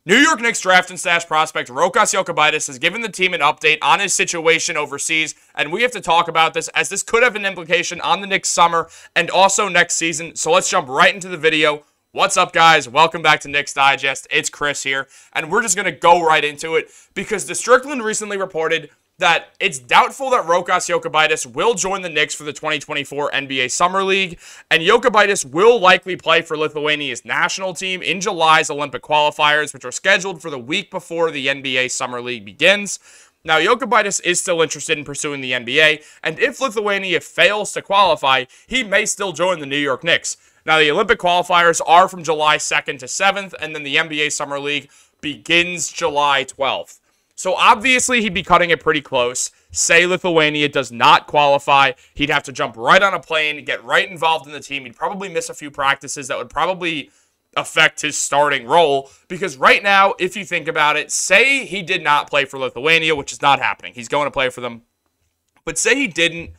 New York Knicks draft and stash prospect Rokas Jokubaitis has given the team an update on his situation overseas, and we have to talk about this as this could have an implication on the Knicks summer and also next season. So let's jump right into the video. What's up, guys? Welcome back to Knicks Digest. It's Chris here, and we're just going to go right into it because the Strickland recently reported that it's doubtful that Rokas Jokubaitis will join the Knicks for the 2024 NBA Summer League, and Jokubaitis will likely play for Lithuania's national team in July's Olympic qualifiers, which are scheduled for the week before the NBA Summer League begins. Now, Jokubaitis is still interested in pursuing the NBA, and if Lithuania fails to qualify, he may still join the New York Knicks. Now, the Olympic qualifiers are from July 2nd to 7th, and then the NBA Summer League begins July 12th. So obviously he'd be cutting it pretty close. Say Lithuania does not qualify, he'd have to jump right on a plane, get right involved in the team. He'd probably miss a few practices that would probably affect his starting role. Because right now, if you think about it, say he did not play for Lithuania, which is not happening. He's going to play for them. But say he didn't,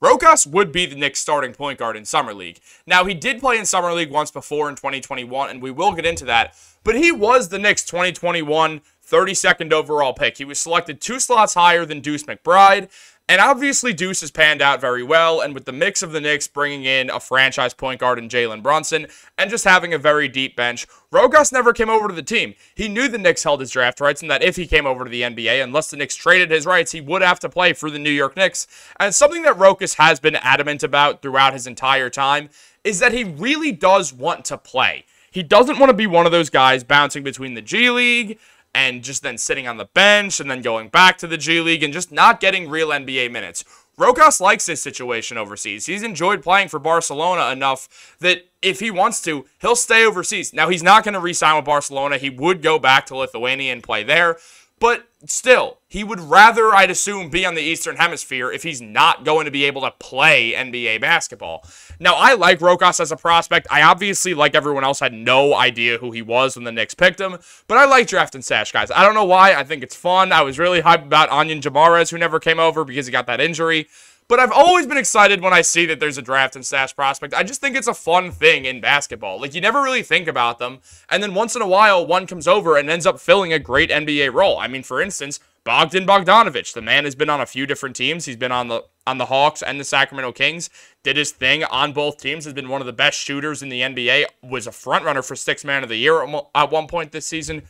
Rokas would be the Knicks starting point guard in Summer League. Now, he did play in Summer League once before in 2021, and we will get into that. But he was the Knicks 2021 32nd overall pick. He was selected 2 slots higher than Deuce McBride, and obviously Deuce has panned out very well, and with the mix of the Knicks bringing in a franchise point guard in Jalen Brunson, and just having a very deep bench, Rokas never came over to the team. He knew the Knicks held his draft rights, and that if he came over to the NBA, unless the Knicks traded his rights, he would have to play for the New York Knicks. And something that Rokas has been adamant about throughout his entire time is that he really does want to play. He doesn't want to be one of those guys bouncing between the G League and just then sitting on the bench and then going back to the G League and just not getting real NBA minutes. Rokas likes his situation overseas. He's enjoyed playing for Barcelona enough that if he wants to, he'll stay overseas. Now, he's not going to re-sign with Barcelona. He would go back to Lithuania and play there. But still, he would rather, I'd assume, be on the Eastern Hemisphere if he's not going to be able to play NBA basketball. Now, I like Rokas as a prospect. I obviously, like everyone else, had no idea who he was when the Knicks picked him. But I like draft and stash guys. I don't know why. I think it's fun. I was really hyped about Onion Jamarez, who never came over because he got that injury. But I've always been excited when I see that there's a draft and stash prospect. I just think it's a fun thing in basketball. Like, you never really think about them. And then once in a while, one comes over and ends up filling a great NBA role. I mean, for instance, Bogdan Bogdanovic. The man has been on a few different teams. He's been on the Hawks and the Sacramento Kings. Did his thing on both teams. Has been one of the best shooters in the NBA. Was a frontrunner for 6th Man of the Year at one point this season.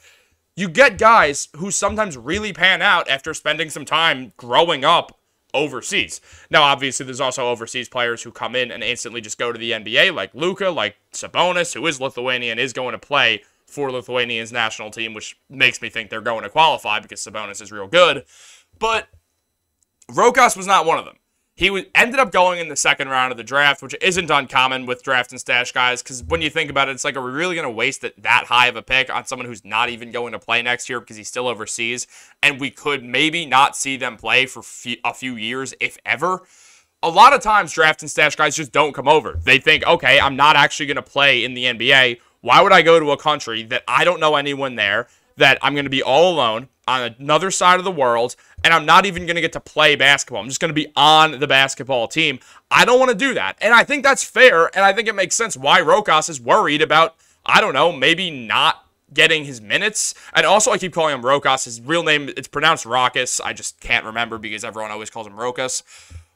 You get guys who sometimes really pan out after spending some time growing up overseas. Now, obviously, there's also overseas players who come in and instantly just go to the NBA, like Luka, like Sabonis, who is Lithuanian, is going to play for Lithuania's national team, which makes me think they're going to qualify because Sabonis is real good. But Rokas was not one of them. He ended up going in the 2nd round of the draft, which isn't uncommon with draft and stash guys, because when you think about it, it's like, are we really going to waste that high of a pick on someone who's not even going to play next year because he's still overseas, and we could maybe not see them play for a few years, if ever? A lot of times, draft and stash guys just don't come over. They think, okay, I'm not actually going to play in the NBA. Why would I go to a country that I don't know anyone there, that I'm going to be all alone on another side of the world, and I'm not even going to get to play basketball. I'm just going to be on the basketball team. I don't want to do that. And I think that's fair, and I think it makes sense why Rokas is worried about, I don't know, maybe not getting his minutes. And also, I keep calling him Rokas. His real name, it's pronounced Rokas. I just can't remember because everyone always calls him Rokas.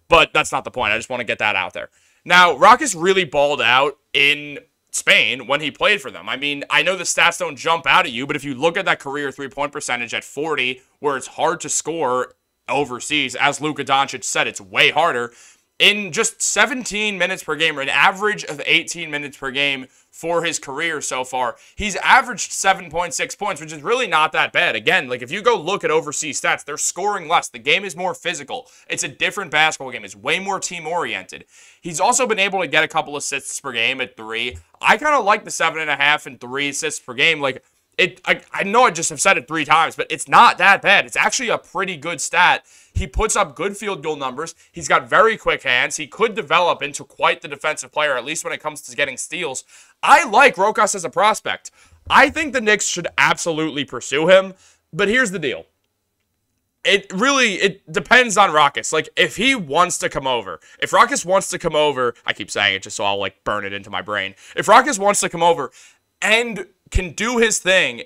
But that's not the point. I just want to get that out there. Now, Rokas really balled out in Spain when he played for them. I mean, I know the stats don't jump out at you, but if you look at that career three-point percentage at 40, where it's hard to score overseas, as Luka Doncic said, it's way harder. In just 17 minutes per game, or an average of 18 minutes per game for his career so far, he's averaged 7.6 points, which is really not that bad. Again, like if you go look at overseas stats, they're scoring less. The game is more physical. It's a different basketball game. It's way more team-oriented. He's also been able to get a couple assists per game at 3. I kind of like the 7.5 and 3 assists per game. Like, I know I just have said it 3 times, but it's not that bad. It's actually a pretty good stat. He puts up good field goal numbers. He's got very quick hands. He could develop into quite the defensive player, at least when it comes to getting steals. I like Rokas as a prospect. I think the Knicks should absolutely pursue him, but here's the deal. It depends on Rokas. Like, if he wants to come over, if Rokas wants to come over, I keep saying it just so I'll, like, burn it into my brain. If Rokas wants to come over and can do his thing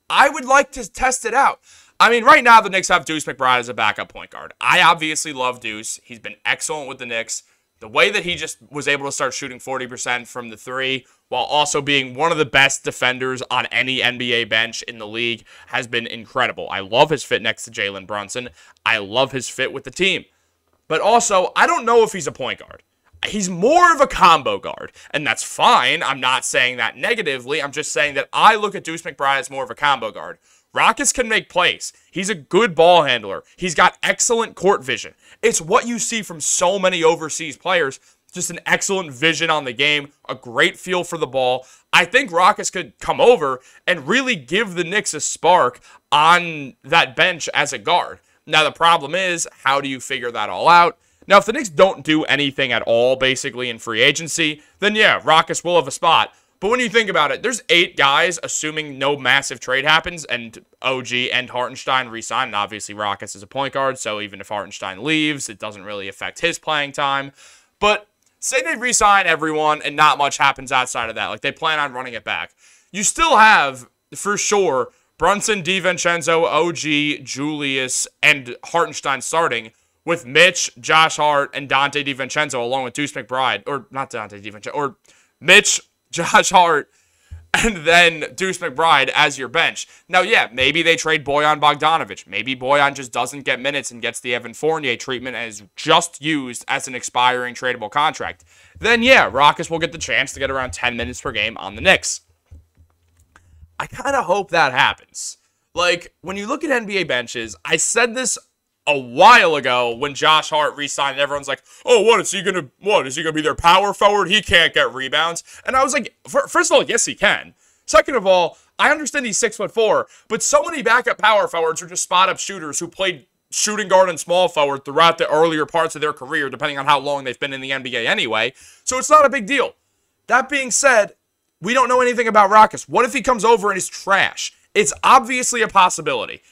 I would like to test it out. I mean, right now the Knicks have Deuce McBride as a backup point guard. I obviously love Deuce. He's been excellent with the Knicks. The way that he just was able to start shooting 40% from the three while also being one of the best defenders on any NBA bench in the league has been incredible. I love his fit next to Jalen Brunson. I love his fit with the team. But also, I don't know if he's a point guard. He's more of a combo guard, and that's fine. I'm not saying that negatively. I'm just saying that I look at Deuce McBride as more of a combo guard. Rokas can make plays. He's a good ball handler. He's got excellent court vision. It's what you see from so many overseas players. Just an excellent vision on the game, a great feel for the ball. I think Rokas could come over and really give the Knicks a spark on that bench as a guard. Now, the problem is, how do you figure that all out? Now, if the Knicks don't do anything at all, basically, in free agency, then yeah, Rokas will have a spot. But when you think about it, there's 8 guys, assuming no massive trade happens, and OG and Hartenstein re-sign, and obviously Rokas is a point guard, so even if Hartenstein leaves, it doesn't really affect his playing time. But say they re-sign everyone, and not much happens outside of that. Like, they plan on running it back. You still have, for sure, Brunson, DiVincenzo, OG, Julius, and Hartenstein starting, with Mitch, Josh Hart, and Dante DiVincenzo, along with Deuce McBride, or not Dante DiVincenzo, or Mitch, Josh Hart, and then Deuce McBride as your bench. Now, yeah, maybe they trade Bojan Bogdanovic. Maybe Bojan just doesn't get minutes and gets the Evan Fournier treatment and is just used as an expiring tradable contract. Then, yeah, Rokas will get the chance to get around 10 minutes per game on the Knicks. I kind of hope that happens. Like, when you look at NBA benches, I said this a while ago when Josh Hart re-signed, and everyone's like, oh, what, is he gonna be their power forward? He can't get rebounds. And I was like, first of all, yes, he can. Second of all, I understand he's 6'4", but so many backup power forwards are just spot-up shooters who played shooting guard and small forward throughout the earlier parts of their career, depending on how long they've been in the NBA anyway, so it's not a big deal. That being said, we don't know anything about Rokas. What if he comes over and is trash? It's obviously a possibility.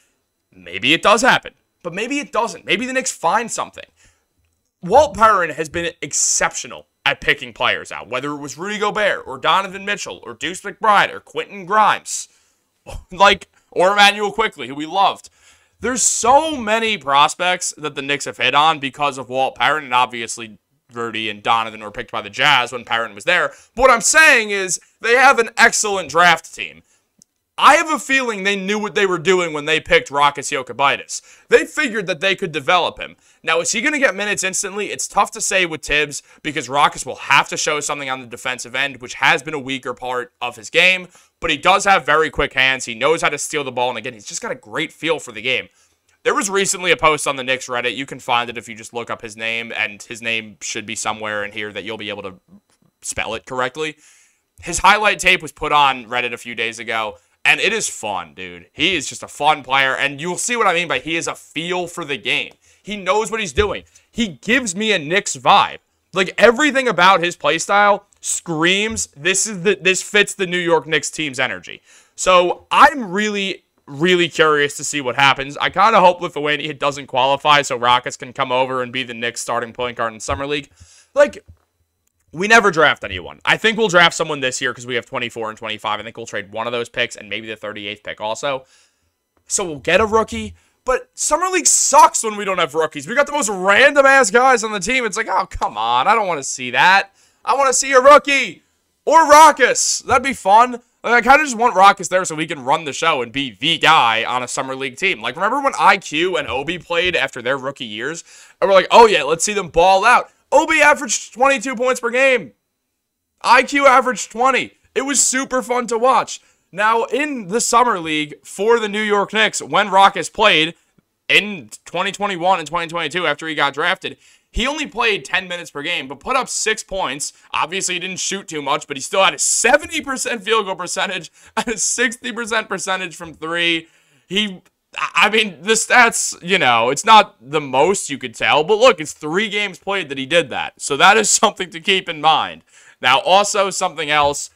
Maybe it does happen. But maybe it doesn't. Maybe the Knicks find something. Walt Perrin has been exceptional at picking players out, whether it was Rudy Gobert or Donovan Mitchell or Deuce McBride or Quentin Grimes, or Emmanuel Quickley, who we loved. There's so many prospects that the Knicks have hit on because of Walt Perrin, and obviously Rudy and Donovan were picked by the Jazz when Perrin was there. But what I'm saying is they have an excellent draft team. I have a feeling they knew what they were doing when they picked Rokas Jokubaitis. They figured that they could develop him. Now, is he going to get minutes instantly? It's tough to say with Tibbs because Rokas will have to show something on the defensive end, which has been a weaker part of his game, but he does have very quick hands. He knows how to steal the ball, and again, he's just got a great feel for the game. There was recently a post on the Knicks Reddit. You can find it if you just look up his name, and his name should be somewhere in here that you'll be able to spell it correctly. His highlight tape was put on Reddit a few days ago. And it is fun, dude. He is just a fun player, and you'll see what I mean by he has a feel for the game. He knows what he's doing. He gives me a Knicks vibe. Like, everything about his play style screams, this fits the New York Knicks team's energy. So, I'm really, really curious to see what happens. I kind of hope Lithuania doesn't qualify so Rokas can come over and be the Knicks starting point guard in Summer League. Like, we never draft anyone. I think we'll draft someone this year because we have 24 and 25. I think we'll trade one of those picks and maybe the 38th pick also. So we'll get a rookie. But Summer League sucks when we don't have rookies. We got the most random-ass guys on the team. It's like, oh, come on. I don't want to see that. I want to see a rookie. Or Rokas. That'd be fun. Like, I kind of just want Rokas there so we can run the show and be the guy on a Summer League team. Like, remember when IQ and Obi played after their rookie years? And we're like, oh, yeah, let's see them ball out. Obi averaged 22 points per game. IQ averaged 20. It was super fun to watch. Now, in the Summer League for the New York Knicks, when Rokas played in 2021 and 2022 after he got drafted, he only played 10 minutes per game, but put up 6 points. Obviously, he didn't shoot too much, but he still had a 70% field goal percentage and a 60% percentage from three. I mean, the stats, you know, it's not the most you could tell, but look, it's 3 games played that he did that. So that is something to keep in mind. Now, also something else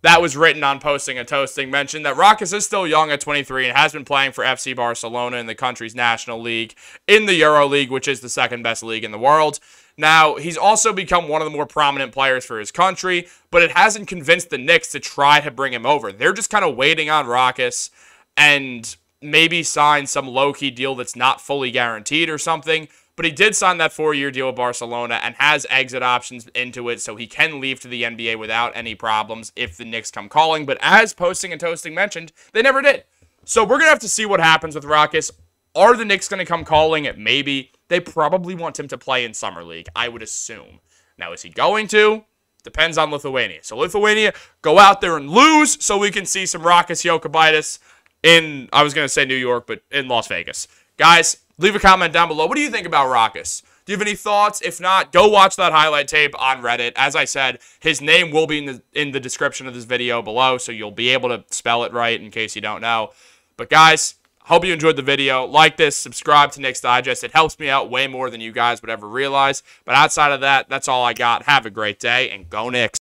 that was written on Posting and Toasting mentioned that Rokas is still young at 23 and has been playing for FC Barcelona in the country's national league, in the Euro League, which is the second best league in the world. Now, he's also become one of the more prominent players for his country, but it hasn't convinced the Knicks to try to bring him over. They're just kind of waiting on Rokas. and maybe sign some low-key deal that's not fully guaranteed or something. But he did sign that 4-year deal with Barcelona and has exit options into it, so he can leave to the NBA without any problems if the Knicks come calling. But as Posting and Toasting mentioned, they never did. So we're going to have to see what happens with Rokas. Are the Knicks going to come calling? Maybe. They probably want him to play in Summer League, I would assume. Now, is he going to? Depends on Lithuania. So Lithuania, go out there and lose so we can see some Rokas Jokubaitis in, I was going to say New York, but in Las Vegas. Guys, leave a comment down below. What do you think about Rokas? Do you have any thoughts? If not, go watch that highlight tape on Reddit. As I said, his name will be in the description of this video below, so you'll be able to spell it right in case you don't know. But guys, hope you enjoyed the video. Like this, subscribe to Knicks Digest. It helps me out way more than you guys would ever realize. But outside of that, that's all I got. Have a great day, and go Knicks.